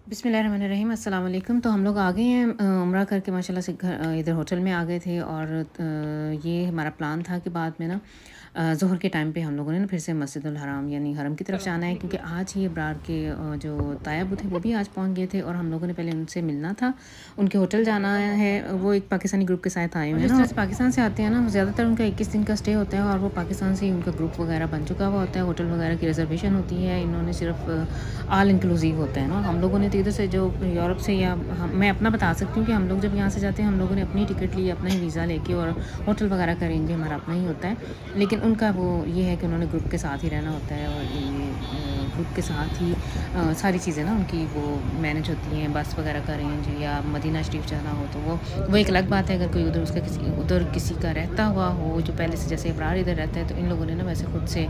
बिस्मिल्लाहिर्रहमानिर्रहीम अस्सलाम वालेकुम। तो हम लोग आ गए हैं उम्रा करके माशाल्लाह से घर इधर होटल में आ गए थे और ये हमारा प्लान था कि बाद में ना ज़ोहर के टाइम पे हम लोगों ने ना फिर से मस्जिदुल हराम यानी हरम की तरफ जाना है, क्योंकि आज ही अब्रार के जो तायाबू थे वो भी आज पहुंच गए थे और हम लोगों ने पहले उनसे मिलना था, उनके होटल जाना है। वो एक पाकिस्तानी ग्रुप के साथ आए हुए हैं। जिस तरह से पाकिस्तान से आते हैं ना, ज़्यादातर उनका 21 दिन का स्टे होता है और वो पाकिस्तान से ही उनका ग्रुप वगैरह बन चुका हुआ होता है। होटल वगैरह की रिजर्वेशन होती है, इन्होंने सिर्फ ऑल इंक्लूसिव होता है ना। हम लोगों ने तो इधर से जो यूरोप से या मैं अपना बता सकती हूँ कि हम लोग जब यहाँ से जाते हैं हम लोगों ने अपनी टिकट ली, अपना ही वीज़ा लेके, और होटल वगैरह का अरेंज हमारा अपना ही होता है। लेकिन उनका वो ये है कि उन्होंने ग्रुप के साथ ही रहना होता है और ये ग्रुप के साथ ही सारी चीज़ें ना उनकी वो मैनेज होती हैं। बस वगैरह का अरेंज या मदीना शरीफ जाना हो तो वो एक अलग बात है। अगर कोई उधर किसी का रहता हुआ हो, जो पहले से जैसे अब्रार इधर रहता है, तो इन लोगों ने ना वैसे खुद से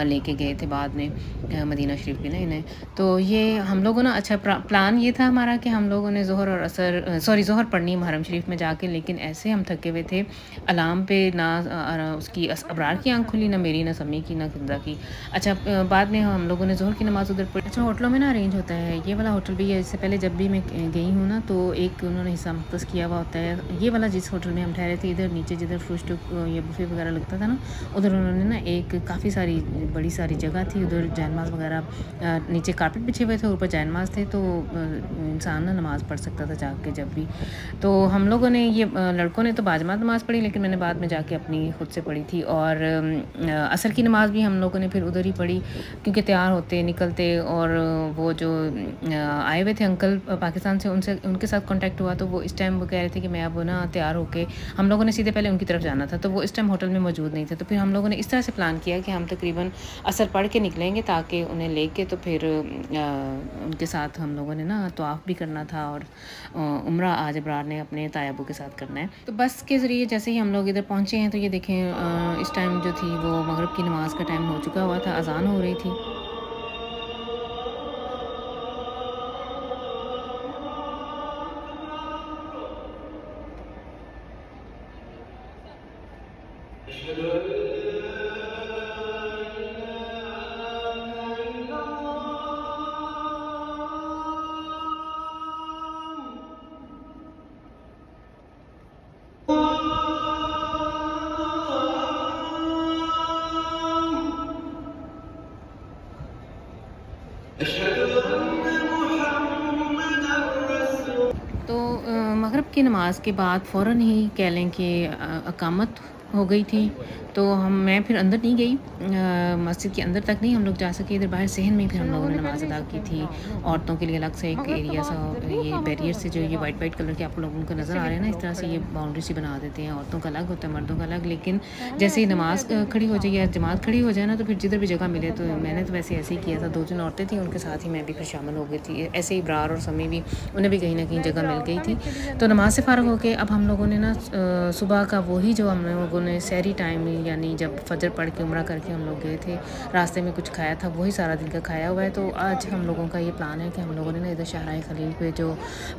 लेके गए थे बाद में मदीना शरीफ भी ना इन्हें। तो ये हम लोगों ना अच्छा प्लान ये था हमारा कि हम लोगों ने ज़ोहर पढ़नी हरम शरीफ में जाके, लेकिन ऐसे हम थके हुए थे अलार्म पे ना उसकी अब्रार की आंख खुली, ना मेरी, ना समी की, ना किंदा की। अच्छा बाद में हम लोगों ने ज़ोहर की नमाज़ उधर पढ़ी। अच्छा होटलों में ना अरेंज होता है, ये वाला होटल भी है। इससे पहले जब भी मैं गई हूँ ना, तो एक उन्होंने हिस्सा मुख्तस किया हुआ होता है। ये वाला जिस होटल में हम ठहरे थे, इधर नीचे जिधर फ्रूट या बुफे वगैरह लगता था ना, उधर उन्होंने ना एक काफ़ी सारी बड़ी सारी जगह थी, उधर जैनमाज वगैरह, नीचे कारपेट बिछे हुए थे, ऊपर जैनमाज थे, तो इंसान ना नमाज़ पढ़ सकता था जाके जब भी। तो हम लोगों ने ये लड़कों ने तो बाजमात नमाज़ पढ़ी, लेकिन मैंने बाद में जाके अपनी खुद से पढ़ी थी। और असर की नमाज़ भी हम लोगों ने फिर उधर ही पढ़ी, क्योंकि तैयार होते निकलते, और वो जो आए हुए थे अंकल पाकिस्तान से, उनके साथ कांटेक्ट हुआ, तो वो इस टाइम वो कह रहे थे कि मैं अब ना तैयार होके, हम लोगों ने सीधे पहले उनकी तरफ जाना था, तो वो इस टाइम होटल में मौजूद नहीं थे। तो फिर हम लोगों ने इस तरह से प्लान किया कि हम तकरीबन असर पढ़ के निकलेंगे, ताकि उन्हें लेके तो फिर उनके साथ हम लोगों ने ना तवाफ़ भी करना था और उम्रा आज अब्रार ने अपने तायाबू के साथ करना है। तो बस के ज़रिए जैसे ही हम लोग इधर पहुँचे हैं, तो ये देखें इस टाइम जो थी वो मगरिब की नमाज़ का टाइम हो चुका हुआ था, अज़ान हो रही थी। तो मगरिब की नमाज़ के बाद फ़ौरन ही कह लें कि अकामत हो गई थी। तो मैं फिर अंदर नहीं गई, मस्जिद के अंदर तक नहीं हम लोग जा सके। इधर बाहर सहन में फिर हम लोगों ने नमाज़ अदा की थी। औरतों के लिए अलग से एक एरिया सा, ये बैरियर से जो ये वाइट कलर के आप लोगों को नज़र आ रहे हैं ना, इस तरह से ये बाउंड्री सी बना देते हैं। औरतों का अलग होता है, मर्दों का अलग। लेकिन जैसे ही नमाज़ खड़ी हो जाए या जमात खड़ी हो जाए ना, तो फिर जिधर भी जगह मिले, तो मैंने तो वैसे ऐसे ही किया था। 2-3 औरतें थी, उनके साथ ही मैं भी फिर शामिल हो गई थी। ऐसे ही इब्रार और समी भी, उन्हें भी कहीं ना कहीं जगह मिल गई थी। तो नमाज से फ़ारग होके अब हम लोगों ने ना सुबह का वही जो हम लोगों ने सहरी टाइम यानी जब फजर पढ़ के उम्रा करके हम लोग गए थे, रास्ते में कुछ खाया था, वही सारा दिन का खाया हुआ है। तो आज हम लोगों का ये प्लान है कि हम लोगों ने ना इधर शाहराह खलील पे जो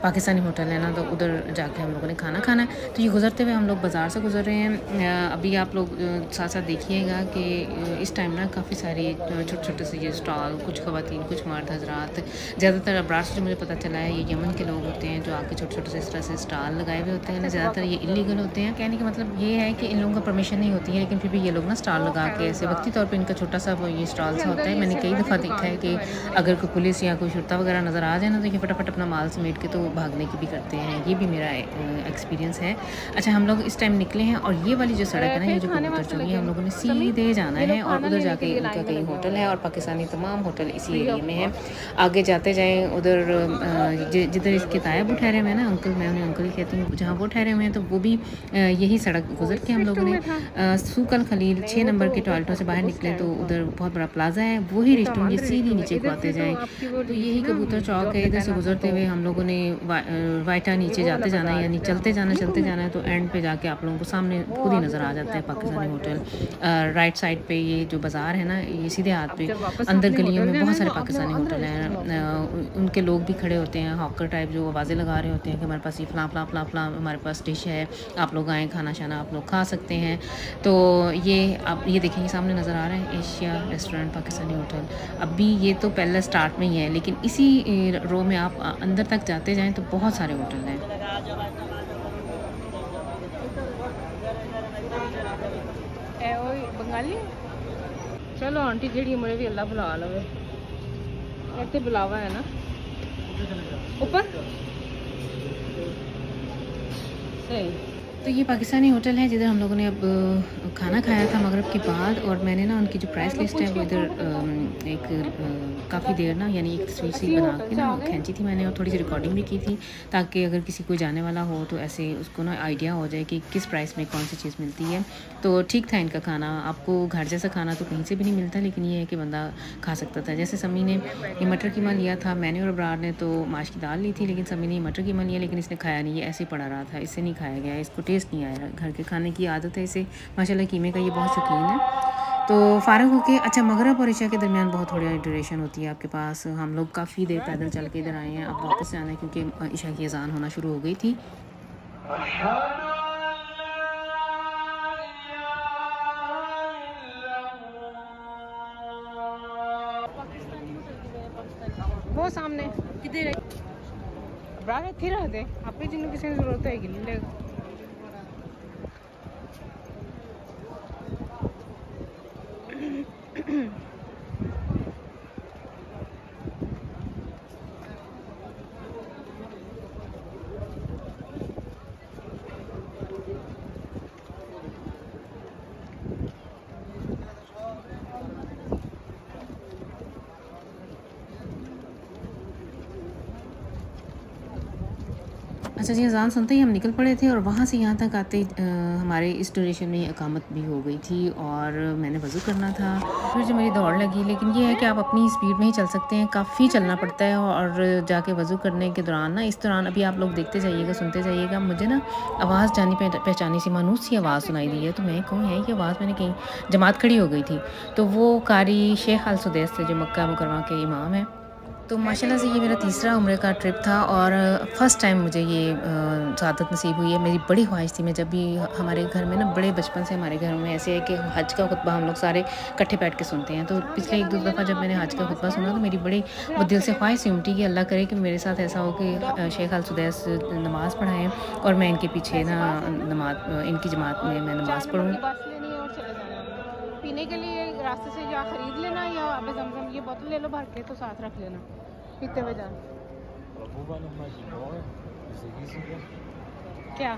पाकिस्तानी होटल है ना, तो उधर जाके हम लोगों ने खाना खाना है। तो ये गुजरते हुए हम लोग बाज़ार से गुजर रहे हैं। अभी आप लोग साथ साथ देखिएगा कि इस टाइम ना काफ़ी सारी छोटे छोटे से ये स्टॉल, कुछ ख़वातीन कुछ मर्द हजरात, ज़्यादातर अब्रार से जो मुझे पता चला है, ये यमन के लोग होते हैं जो आके छोटे छोटे से इस तरह से स्टॉल लगाए हुए होते हैं ना। ज़्यादातर ये इलीगल होते हैं। कहने का मतलब ये है कि इन लोगों का परमिशन नहीं होती है, लेकिन फिर भी ये लोग ना स्टॉल लगा के ऐसे वक्ती तौर पे इनका छोटा सा वो ये स्टॉल सा होता है। मैंने कई दफ़ा देखा है कि अगर कोई पुलिस या कोई शुरता वगैरह नज़र आ जाए ना, तो ये फटाफट अपना माल समेट के तो भागने की भी करते हैं। ये भी मेरा एक्सपीरियंस है। अच्छा हम लोग इस टाइम निकले हैं और ये वाली जो सड़क है ना, ये जो कबूतर चौकी है, हम लोगों ने सीधे जाना है और उधर जाके उनका कहीं होटल है, और पाकिस्तानी तमाम होटल इसी एरिया में है। आगे जाते जाएँ उधर जिधर इसके तायाबू ठहरे हुए हैं ना, अंकल, मैं उन्हें अंकल ही कहती हूँ, जहाँ वो ठहरे हुए हैं, तो वो भी यही सड़क गुजर के हम लोगों ने सूकल खलील 6 नंबर के टॉयलेटों से बाहर निकले, तो उधर बहुत बड़ा प्लाजा है, वही रिश्तों ये सीधी नीचे को आते जाएँ, तो यही कबूतर चौक है। इधर से गुजरते हुए हम लोगों ने वाइटा नीचे जाते जाना है, यानी चलते जाना है, तो एंड पे जाके आप लोगों को सामने खुद ही नज़र आ जाता है पाकिस्तानी होटल। राइट साइड पे ये जो बाज़ार है ना, ये सीधे हाथ पे अंदर गलियों में बहुत सारे पाकिस्तानी होटल हैं। उनके लोग भी खड़े होते हैं, हॉकर टाइप, जो आवाज़ें लगा रहे होते हैं कि हमारे पास ये फ़लाँ फ़लाँ फ़लाँ फ़लाँ हमारे पास डिश है, आप लोग आएँ, खाना शाना आप लोग खा सकते सकते हैं। तो ये आप ये देखेंगे सामने नज़र आ रहा है एशिया रेस्टोरेंट पाकिस्तानी होटल। अभी ये तो पहले स्टार्ट में ही है, लेकिन इसी रो में आप अंदर तक जाते जाएँ तो बहुत सारे होटल हैं। बंगाली चलो आंटी जी मुझे भी अल्लाह बुला लवे, इतने बुलावा है ना ऊपर सही। तो ये पाकिस्तानी होटल है जिधर हम लोगों ने अब खाना खाया था मगरिब के बाद, और मैंने ना उनकी जो प्राइस लिस्ट है वो इधर एक काफ़ी देर ना यानी एक तस्वीर सी बना के ना खींची थी मैंने, और थोड़ी सी रिकॉर्डिंग भी की थी ताकि अगर किसी को जाने वाला हो तो ऐसे उसको ना आइडिया हो जाए कि किस प्राइस में कौन सी चीज़ मिलती है। तो ठीक था इनका खाना, आपको घर जैसा खाना तो कहीं से भी नहीं मिलता, लेकिन ये है कि बंदा खा सकता था। जैसे समी ने ये मटर कीमा लिया था, मैंने और अब्रार ने तो माश की दाल ली थी, लेकिन समी ने मटर कीमा लिया, लेकिन इसने खाया नहीं, ये ऐसे ही पड़ा रहा था, इससे नहीं खाया गया, इसको टेस्ट नहीं आया। घर के खाने की आदत है इसे, माशाल्लाह कीमे का ये बहुत शौकीन है। तो फ़ारग होके अच्छा मगरिब और इशा के दरमियान बहुत थोड़ी ड्यूरेशन होती है आपके पास। हम लोग काफ़ी देर पैदल चल के इधर आए हैं, अब वापस जाना है क्योंकि इशा की अज़ान होना शुरू हो गई थी। वो सामने किधर है थे रहते आप जिन्होंने किसी की जरूरत है ले अच्छा जी, अज़ान सुनते ही हम निकल पड़े थे, और वहाँ से यहाँ तक आते हमारे इस ड्यूरेशन में इकामत भी हो गई थी, और मैंने वज़ू करना था। फिर जो मेरी दौड़ लगी, लेकिन ये है कि आप अपनी स्पीड में ही चल सकते हैं, काफ़ी चलना पड़ता है। और जाके वज़ू करने के दौरान ना, इस दौरान अभी आप लोग देखते जाइएगा, सुनते जाइएगा, मुझे ना आवाज़ जानी पहचानी सी मानूस सी आवाज़ सुनाई दी है। तो मैं कहूँ है कि आवाज़ मैंने कहीं जमात खड़ी हो गई थी, तो वो कारी शेख अल सुदैस थे जो मक्का मुकरमा के इमाम हैं। तो माशाल्लाह से ये मेरा तीसरा उम्रे का ट्रिप था, और फ़र्स्ट टाइम मुझे ये सआदत नसीब हुई है। मेरी बड़ी ख्वाहिश थी, मैं जब भी हमारे घर में ना बड़े बचपन से हमारे घर में ऐसे है कि हज का खुतबा हम लोग सारे इकट्ठे बैठ के सुनते हैं। तो पिछले एक दो दफ़ा जब मैंने हज का खुतबा सुना तो मेरी बड़ी वो दिल से ख्वाहिश सी उमटी कि अल्लाह करे कि मेरे साथ ऐसा हो कि शेख अल सुदैस नमाज़ पढ़ाएँ और मैं इनके पीछे ना इनकी जमात में मैं नमाज़ पढ़ूँ। पीने के लिए रास्ते से या खरीद लेना या आबे ज़मज़म ये बोतल ले लो भर के, तो साथ रख लेना पीते हुए जाना। क्या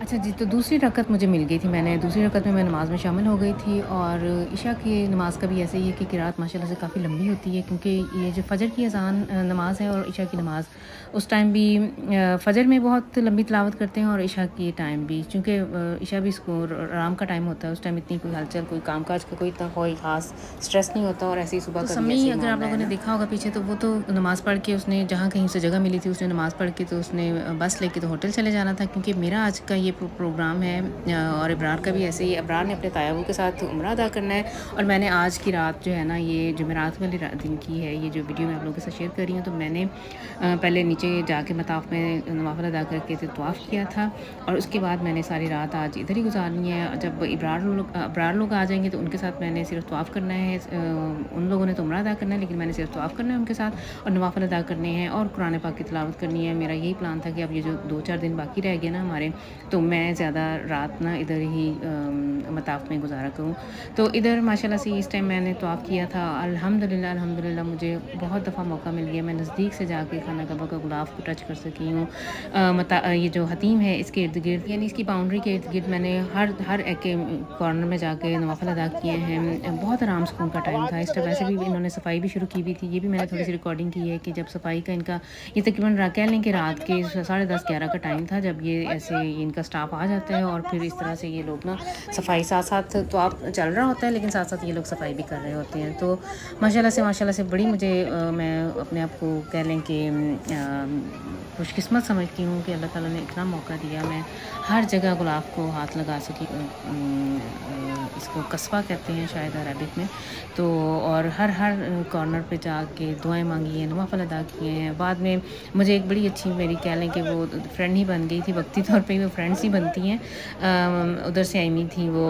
अच्छा जी, तो दूसरी रकत मुझे मिल गई थी। मैंने दूसरी रकत में मैं नमाज़ में शामिल हो गई थी और इशा की नमाज़ का भी ऐसे ही है कि किरात माशाल्लाह से काफ़ी लंबी होती है, क्योंकि ये जो फ़जर की अज़ान नमाज़ है और इशा की नमाज़, उस टाइम भी फ़जर में बहुत लंबी तिलावत करते हैं और इशा की टाइम भी, चूँकि इशा भी इसको आराम का टाइम होता है। उस टाइम इतनी कोई हलचल, कोई कामकाज का कोई इतना कोई ख़ास स्ट्रेस नहीं होता और ऐसे ही सुबह का भी अगर आप लोगों ने देखा होगा पीछे, तो वो तो नमाज़ पढ़ के उसने जहाँ कहीं से जगह मिली थी उसने नमाज़ पढ़ के तो उसने बस लेके तो होटल चले जाना था, क्योंकि मेरा आज का ये प्रोग्राम है और इब्रार का भी ऐसे ही। इब्रार ने अपने तायाबू के साथ उम्रा अदा करना है और मैंने आज की रात जो है ना, ये जुमेरात वाले दिन की है ये जो वीडियो मैं आप लोगों के साथ शेयर कर रही हूँ। तो मैंने पहले नीचे जाके मताफ़ में नवाफिल अदा करके तो तवाफ़ किया था और उसके बाद मैंने सारी रात आज इधर ही गुजारनी है। जब इब्रार लोग आ जाएंगे तो उनके साथ मैंने सिर्फ तवाफ़ करना है। उन लोगों ने तो उम्रा अदा करना है, लेकिन मैंने सिर्फ तवाफ़ करना है उनके साथ और नवाफिल अदा करने हैं और कुरान पाक की तिलावत करनी है। मेरा यही प्लान था कि अब ये जो 2-4 दिन बाकी रह गए ना हमारे, तो मैं ज़्यादा रात ना इधर ही मताफ़ में गुजारा करूँ। तो इधर माशाल्लाह से इस टाइम मैंने तवाफ़ किया था। अल्हम्दुलिल्लाह मुझे बहुत दफ़ा मौका मिल गया, मैं नज़दीक से जाके खाना कबा का गुलाफ को टच कर सकी हूँ। ये जो हतीम है इसके इर्द गिर्द, यानी इसकी बाउंड्री के इर्द गिर्द मैंने हर एक के कॉर्नर में जाके नवाफिल अदा किए हैं। बहुत आराम सुकून का टाइम था। इस टाइम वैसे भी इन्होंने सफाई भी शुरू की हुई थी, ये भी मैंने थोड़ी सी रिकॉर्डिंग की है कि जब सफाई का इनका ये तकरीबन कह लें कि रात के 10:30-11 का टाइम था जब ये ऐसे इनका स्टाफ आ जाता है और फिर इस तरह से ये लोग ना सफाई साथ साथ तो आप चल रहा होता है, लेकिन साथ साथ ये लोग सफाई भी कर रहे होते हैं। तो माशाल्लाह से बड़ी मुझे मैं अपने आप को कह लें कि खुशकिस्मत समझती हूँ कि अल्लाह ताला ने इतना मौका दिया, मैं हर जगह गुलाब को हाथ लगा सकी। इसको कस्बा कहते हैं शायद अरबिक में। तो और हर कॉर्नर पे जाके दुआएं मांगी हैं, नवाफिल अदा किए हैं। बाद में मुझे एक बड़ी अच्छी मेरी कह लें कि वो फ्रेंड ही बन गई थी, वक्ती तौर पे वो फ्रेंड्स ही बनती हैं। उधर से आई हुई थी वो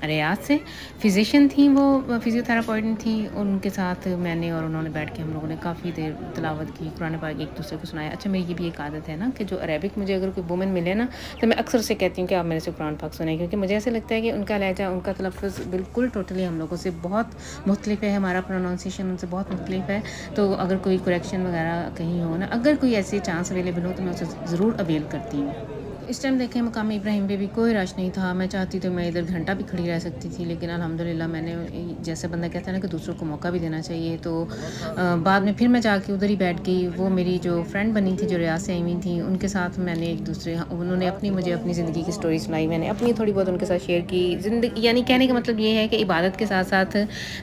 रियाद से, फिजिशियन थी वो, फिजियोथेरापॉइट थी। उनके साथ मैंने और उन्होंने बैठ के हम लोगों ने काफ़ी देर तिलावत की, कुरान पाक एक दूसरे को सुनाया। अच्छा, मेरी ये भी एक आदत है ना कि जो अरेबिक मुझे अगर कोई वुमेन मिले ना, तो मैं अक्सर से कहती हूँ कि आप मेरे से कुरान पाक सुनाए, क्योंकि मुझे ऐसे लगता है कि उनका लहजा, उनका तलफ़्फ़ुज़ बिल्कुल टोटली हम लोगों से बहुत मुख्तलिफ है, हमारा प्रोनाउंसिएशन उनसे बहुत मुख्तलिफ है। तो अगर कोई करेक्शन वगैरह कहीं हो ना, अगर कोई ऐसी चांस अवेलेबल हो तो मैं उसे ज़रूर अवेल करती हूँ। इस टाइम देखें मकाम इब्राहिम पे भी कोई रश नहीं था। मैं चाहती तो मैं इधर घंटा भी खड़ी रह सकती थी, लेकिन अल्हम्दुलिल्लाह मैंने, जैसे बंदा कहता है ना कि दूसरों को मौका भी देना चाहिए, तो बाद में फिर मैं जाके उधर ही बैठ गई। वो मेरी जो फ्रेंड बनी थी जो रियाद से आई हुई थी, उनके साथ मैंने एक दूसरे, उन्होंने मुझे अपनी ज़िंदगी की स्टोरी सुनाई, मैंने अपनी थोड़ी बहुत उनके साथ शेयर की। ज़िंदगी यानी कहने का मतलब ये है कि इबादत के साथ साथ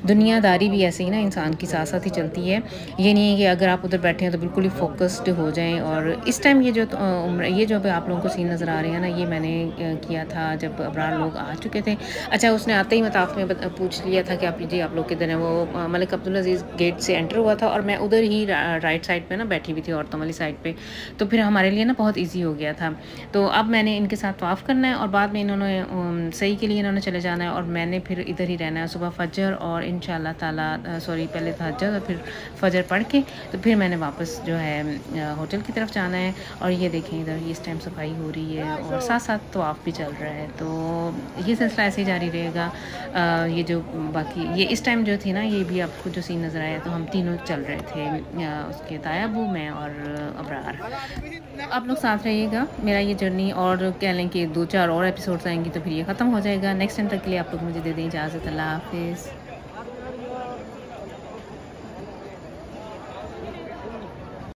दुनियादारी भी ऐसे ही ना इंसान की साथ साथ ही चलती है। ये नहीं है कि अगर आप उधर बैठे हैं तो बिल्कुल ही फोकस्ड हो जाएँ। और इस टाइम ये जो आप लोगों को सीन नज़र आ रहे हैं ना, ये मैंने किया था जब अब्रार लोग आ चुके थे। अच्छा, उसने आते ही मताफ़ में पूछ लिया था कि आप लोग किधर हैं। वो मलिक अब्दुल अज़ीज़ गेट से एंटर हुआ था और मैं उधर ही राइट साइड पे ना बैठी हुई थी, औरतों वाली साइड पे। तो फिर हमारे लिए ना बहुत ईजी हो गया था। तो अब मैंने इनके साथ तवाफ़ करना है और बाद में इन्होंने सही के लिए इन्होंने चले जाना है और मैंने फिर इधर ही रहना है सुबह फ़जर और इंशाअल्लाह ताला पहले तहज्जुद और फिर फ़जर पढ़ के तो फिर मैंने वापस जो है होटल की तरफ जाना है। और ये देखें इधर इस टाइम सफाई हो रही है और साथ साथ तवाफ़ भी चल रहा है। तो ये सिलसिला ऐसे ही जारी रहेगा। ये जो बाकी ये इस टाइम जो थी ना, ये भी आपको जो सीन नज़र आया, तो हम तीनों चल रहे थे, उसके तायाबू, मैं और अब्रार। आप लोग साथ रहिएगा मेरा ये जर्नी, और कह लें कि 2-4 और एपिसोड्स आएंगी तो फिर ये ख़त्म हो जाएगा। नेक्स्ट टाइम तक के लिए आप लोग मुझे दे दें इजाज़त। अल्लाह हाफ़िज़।